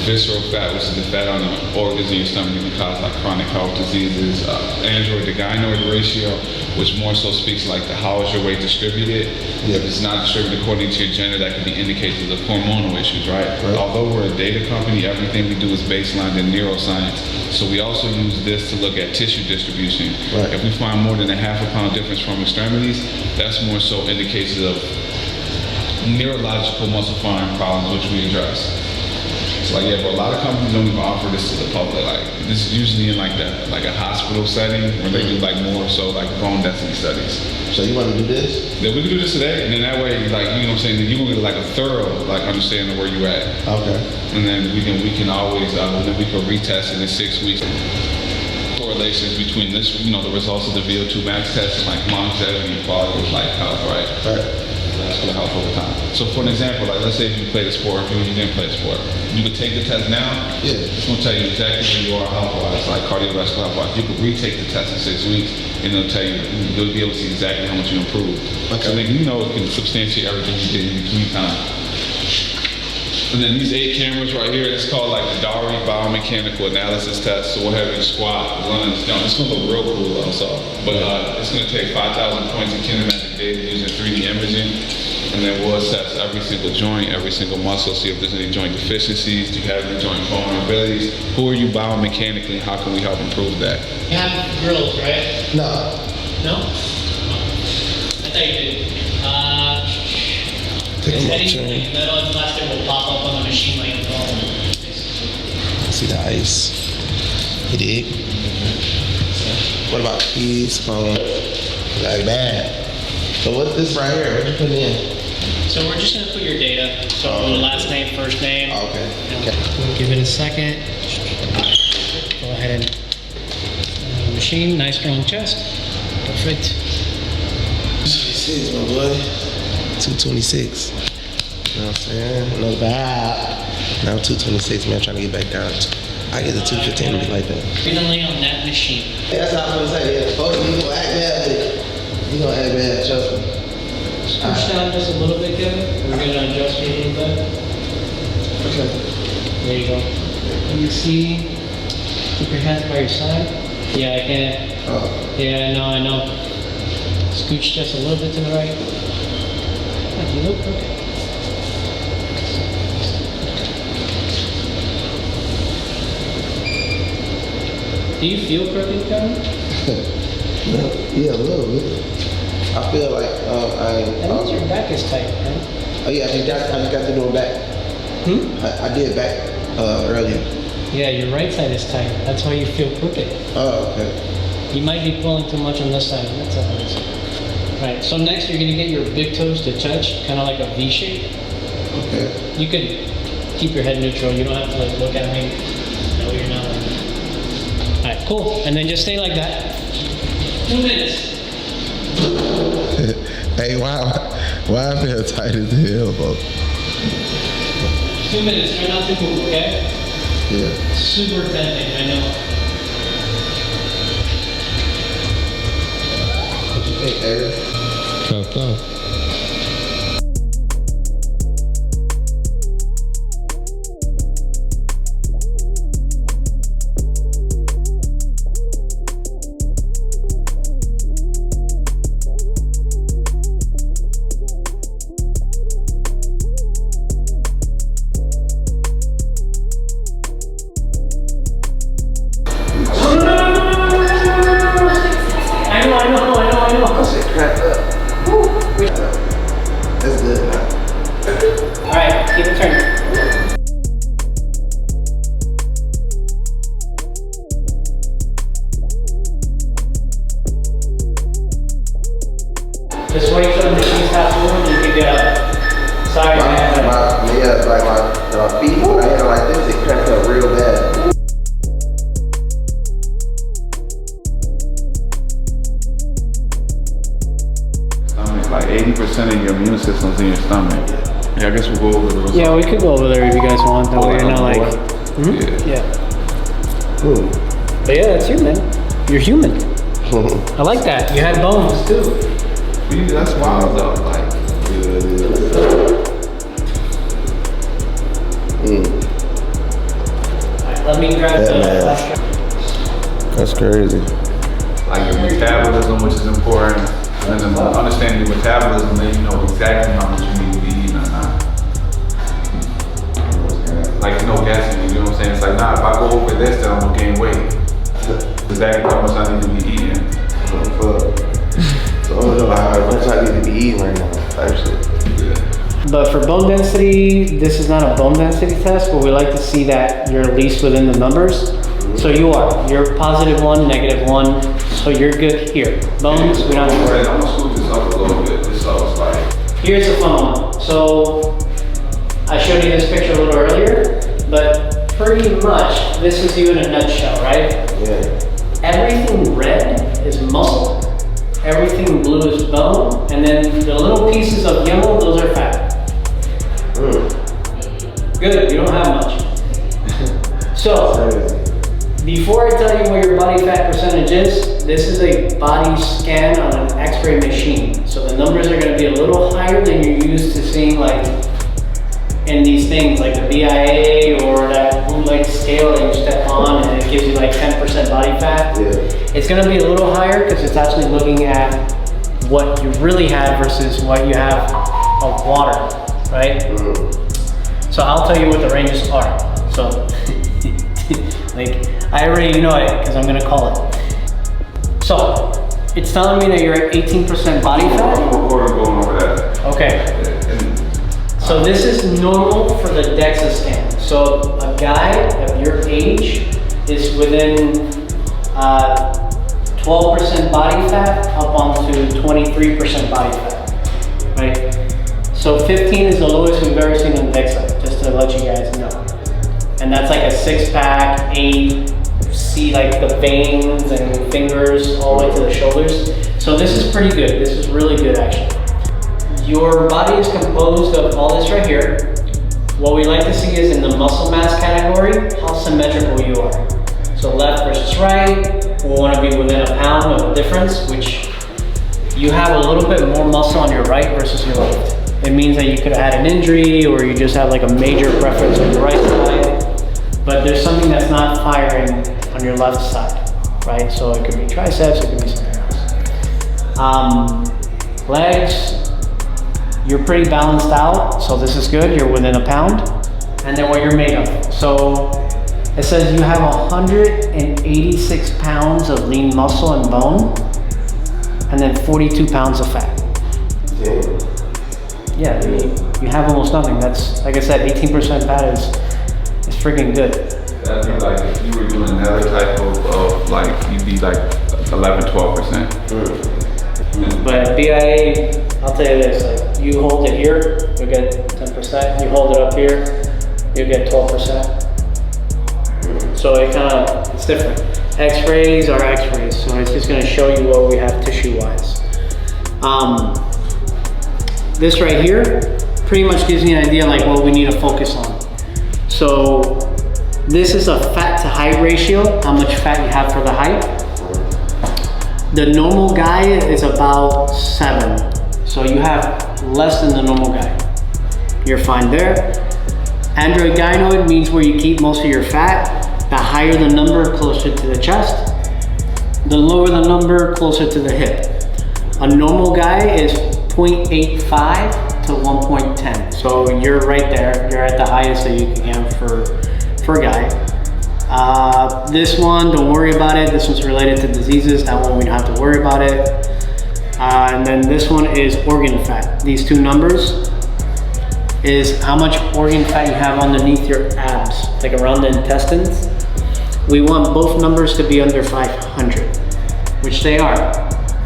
visceral fat, which is the fat on the organs in your stomach, can cause like chronic health diseases. Android to gynoid ratio, which more so speaks like how is your weight distributed. If it's not distributed according to your gender, that could be indicators of hormonal issues, right? Although we're a data company, everything we do is baselined in neuroscience. So we also use this to look at tissue distribution. If we find more than a half a pound difference from extremities, that's more so indicators of neurological muscle firing problems, which we address. So like, yeah, but a lot of companies don't even offer this to the public. Like, this is usually in like a hospital setting where they do like more so like bone density studies. So you want to do this? Yeah, we can do this today, and then that way, like, you know what I'm saying, you're gonna get like a thorough like understanding of where you at. Okay. And then we can always then we can retest it in 6 weeks. Correlations between this, you know, the results of the VO2 max test and like longevity and quality of life health, right? That's gonna help over time. So for an example, like let's say if you played a sport, if you didn't play a sport, you could take the test now. It's gonna tell you exactly where you are health-wise, like cardiovascular health-wise. You could retake the test in 6 weeks, and it'll tell you, you'll be able to see exactly how much you improved. So then you know it can substantiate everything you did in between time. And then these 8 cameras right here, it's called like the Dari biomechanical analysis test. So we'll have you squat, lunge, jump. It's gonna look real cool also. But it's gonna take 5,000 points of kinematic data using 3D imaging. And then we'll assess every single joint, every single muscle, see if there's any joint deficiencies. Do you have any joint vulnerabilities? Who are you biomechanically? How can we help improve that? You have grills, right? No. No? I thought you did. Anything metal and plastic will pop up on the machine like normal. See the ice. You dig? What about keys, phone? Like that. So what's this right here? What you putting in? So we're just gonna put your data. So last name, first name. Okay. We'll give it a second. Go ahead and machine, nice strong chest. Perfect. 226, my boy. 226. You know what I'm saying? No bad. Now 226, man. I'm trying to get back down. I get the 215 to be like that. Frequently on that machine. That's how I was gonna say. Yeah, folks, you gonna act bad, you gonna act bad, trust me. Push down just a little bit, Kevin. We're gonna adjust you a little bit. Okay. There you go. Can you see? Keep your hands by your side. Yeah, I can. Yeah, no, I know. Scooch just a little bit to the right. Yeah, you look crooked. Do you feel crooked, Kevin? Yeah, a little bit. I feel like That means your back is tight, right? Oh yeah, I just got to do it back. I did back earlier. Yeah, your right side is tight. That's why you feel crooked. Oh, okay. You might be pulling too much on this side. That's all it is. Right, so next you're gonna get your big toes to touch, kind of like a V shape. Okay. You could keep your head neutral. You don't have to like look at me. No, you're not. All right, cool. And then just stay like that. 2 minutes. Hey, why I feel tight as hell, bro? 2 minutes. Try not to move, okay? Yeah. Super tempting, I know. What you think, Eric? Tough. That's good, man. Alright, keep it turning. Just wait till the machine stops moving, you can get up. Sorry, man. My feet, when I had it like this, it cramped up real bad. Like 80% of your immune system's in your stomach. Yeah, I guess we'll go over the results. Yeah, we could go over there if you guys want. That way you're not like... Yeah. Cool. But yeah, that's you, man. You're human. I like that. You had bones, too. That's wild, though. Like, Let me grab That the man. flash drive. That's crazy. Like your metabolism, which is important, and then understanding your metabolism, then you know exactly how much you need to be eating or not. Like no guessing, you know what I'm saying? It's like, nah, if I go over this, then I'm gonna gain weight. Exactly how much I need to be eating. So I don't know how much I need to be eating right now, actually. But for bone density, this is not a bone density test, but we like to see that you're at least within the numbers. So you are. You're +1, -1, so you're good here. Bones, we don't have to worry. I'm gonna scoot this up a little bit, just so it's like. Here's a fun one. So I showed you this picture a little earlier, but pretty much this is you in a nutshell, right? Yeah. Everything red is muscle, everything blue is bone, and then the little pieces of yellow, those are fat. Good, you don't have much. So, before I tell you what your body fat percentage is, this is a body scan on an x-ray machine. So the numbers are gonna be a little higher than you're used to seeing like in these things like the BIA or that bootleg scale that you step on and it gives you like 10% body fat. Yeah. It's gonna be a little higher because it's actually looking at what you really have versus what you have of water, right? So I'll tell you what the ranges are. So, like, I already know it because I'm gonna call it. So, it's telling me that you're at 18% body fat. I'm going over that. Okay. So this is normal for the DEXA scan. So a guy of your age is within 12% body fat up onto 23% body fat, right? So 15 is the lowest we've ever seen on DEXA, just to let you guys know. And that's like a 6-pack, 8, see like the veins and fingers all the way to the shoulders. So this is pretty good. This is really good actually. Your body is composed of all this right here. What we like to see is in the muscle mass category, how symmetrical you are. So left versus right, we want to be within a pound of difference, which you have a little bit more muscle on your right versus your left. It means that you could have had an injury or you just have like a major preference on your right side, but there's something that's not firing on your left side, right? So it could be triceps, it could be something else. Legs, you're pretty balanced out, so this is good. You're within a pound. And then what you're made of. So it says you have 186 pounds of lean muscle and bone, and then 42 pounds of fat. Yeah, you have almost nothing. That's, like I said, 18% fat is freaking good. That'd be like if you were doing another type of like, you'd be like 11-12%. But BIA, I'll tell you this, like you hold it here, you'll get 10%. You hold it up here, you'll get 12%. So it it's different. X-rays are X-rays, so it's just gonna show you what we have tissue-wise. This right here pretty much gives me an idea like what we need to focus on. So this is a fat to height ratio, how much fat you have for the height. The normal guy is about 7. So you have less than the normal guy. You're fine there. Androgynoid means where you keep most of your fat. The higher the number, closer to the chest. The lower the number, closer to the hip. A normal guy is 0.85 to 1.10. So you're right there. You're at the highest that you can get for a guy. This one, don't worry about it. This one's related to diseases. That one we don't have to worry about it. And then this one is organ fat. These two numbers is how much organ fat you have underneath your abs, like around the intestines. We want both numbers to be under 500, which they are,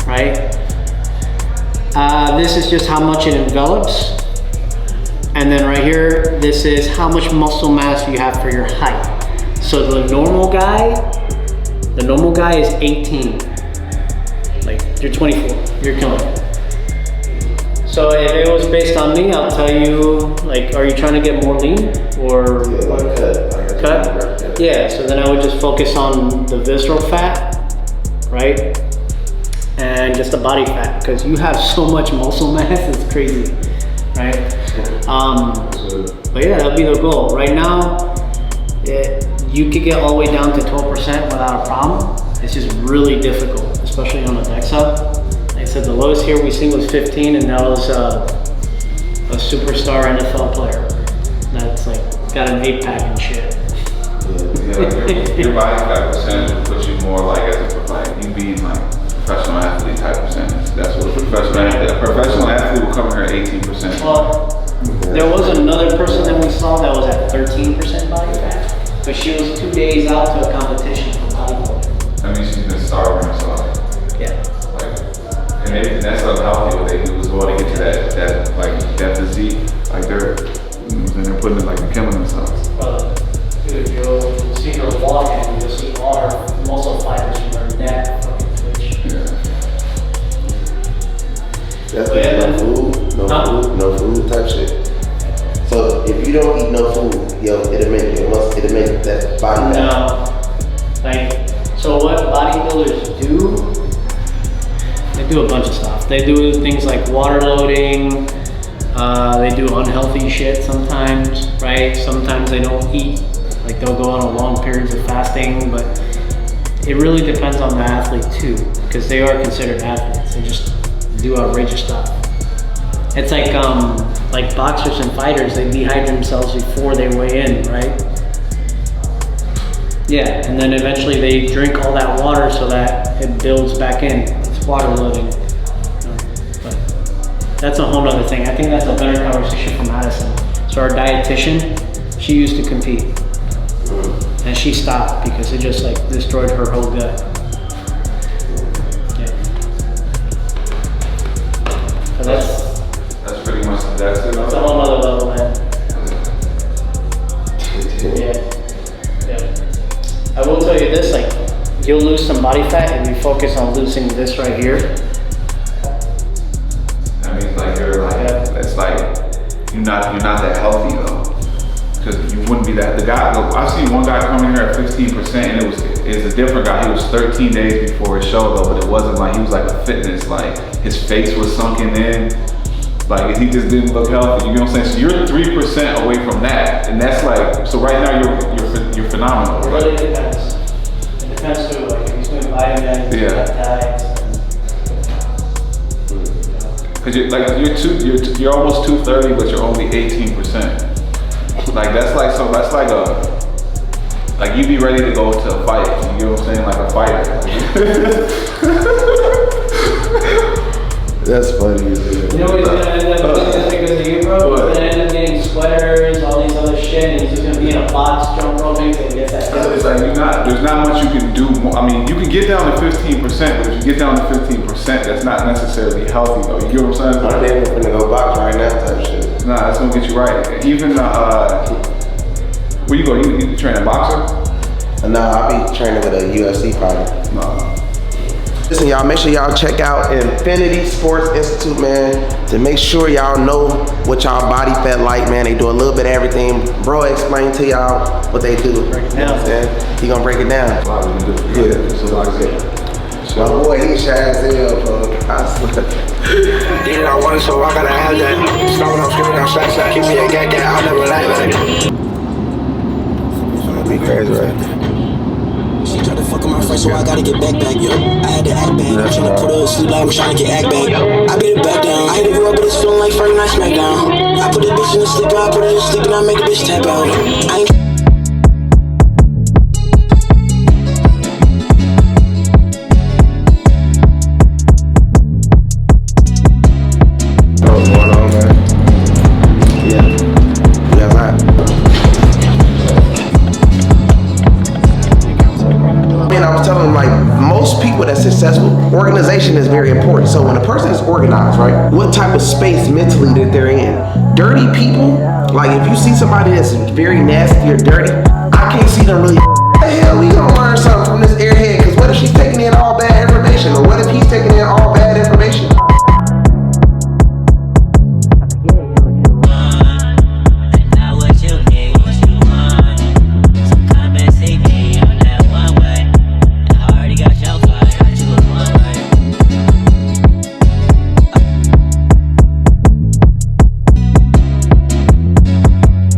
right? This is just how much it envelops. And then right here, this is how much muscle mass you have for your height. So the normal guy is 18. Like, you're 24, you're killing it. So if it was based on me, I'll tell you, like, are you trying to get more lean or cut? Yeah, so then I would just focus on the visceral fat, right? And just the body fat, because you have so much muscle mass, it's crazy, right? But yeah, that'll be the goal. Right now, You could get all the way down to 12% without a problem. It's just really difficult, especially on the DEXA. Like I said, the lowest here we seen was 15, and that was a superstar NFL player that's like got an 8-pack and shit. Yeah, your body fat percentage will put you more like as a like you be like professional athlete type percentage. That's what a professional athlete will come here at 18%. Well, there was another person that we saw that was at 13% body fat, but she was 2 days out to a competition for bodybuilding. That means she's been starving herself. Yeah. And that's unhealthy. What they do is go to get to that physique. Like they're putting it like they're killing themselves. Dude, you'll see her walk and you'll see all her muscle fibers from her neck fucking twitch. Yeah. That's no food type shit. So if you don't eat no food, yo, it'll make that body fat. No. Like, so what bodybuilders do, they do a bunch of stuff. They do things like water loading, they do unhealthy shit sometimes, right? Sometimes they don't eat, like they'll go on a long periods of fasting, but it really depends on the athlete too, because they are considered athletes. They just do outrageous stuff. It's like boxers and fighters, they dehydrate themselves before they weigh in, right? Yeah, and then eventually they drink all that water so that it builds back in. It's water loading. But that's a whole nother thing. I think that's a better conversation for Madison. So our dietitian, she used to compete. And she stopped because it just like destroyed her whole gut. Yeah. So That's pretty much that's it. That's a whole nother level, man. Yeah. I will tell you this, like, you'll lose some body fat and you focus on losing this right here. That means like you're like, it's like you're not that healthy though. Because you wouldn't be that. The guy, I seen one guy come in here at 15%, and it's a different guy. He was 13 days before his show though, but it wasn't like he was like a fitness. Like his face was sunken in, like he just didn't look healthy. You know what I'm saying? So you're 3% away from that, and that's like so. Right now you're phenomenal. It really depends. It depends too. Like if he's doing vitamins, peptides. Because you're almost 230, but you're only 18%. Like that's like you'd be ready to go to a fight. You know what I'm saying? Like a fighter. That's funny. You know what he's gonna end up doing as he goes to you, bro? He's gonna end up getting sweaters, all these other shit, and he's just gonna be in a box, jump roping, and get that. It's like there's not much you can do. I mean, you can get down to 15%, but if you get down to 15%, that's not necessarily healthy though. You get what I'm saying? I'm damn near finna go box right now type shit. Nah, that's gonna get you right. Even where you go? You train a boxer? Nah, I be training with a UFC fighter. Nah. Listen, y'all, make sure y'all check out Infinity Sports Institute, man, to make sure y'all know what y'all body fat like, man. They do a little bit of everything. Bro, explain to y'all what they do. Break it down. He gonna break it down. A lot we can do. My boy, he shy as hell, bro. I swear. Yeah, I want it, so I gotta have that. Start when I'm screaming, I'm slack. Keep me a gang, I'll never like that. Be crazy, right? She tried to fuck with my friend, so I gotta get back, yo. I had to act back. I'm tryna put her to sleep, like I'm tryna get act back. I beat it back down. I hit it up, but it's feeling like Friday Night Smackdown. I put a bitch in the sleeper, I put her to sleep, and I make a bitch tap out. I ain't What's going on, man? Yeah. We got a lot. I was telling them, like, most people that's successful, organization is very important. So when a person is organized, right, what type of space mentally that they're in? Dirty people, like if you see somebody that's very nasty or dirty, I can't see them really, what the hell, we gonna learn something from this airhead? Because what if she's taking in all bad information? Or what if he's taking in all bad information?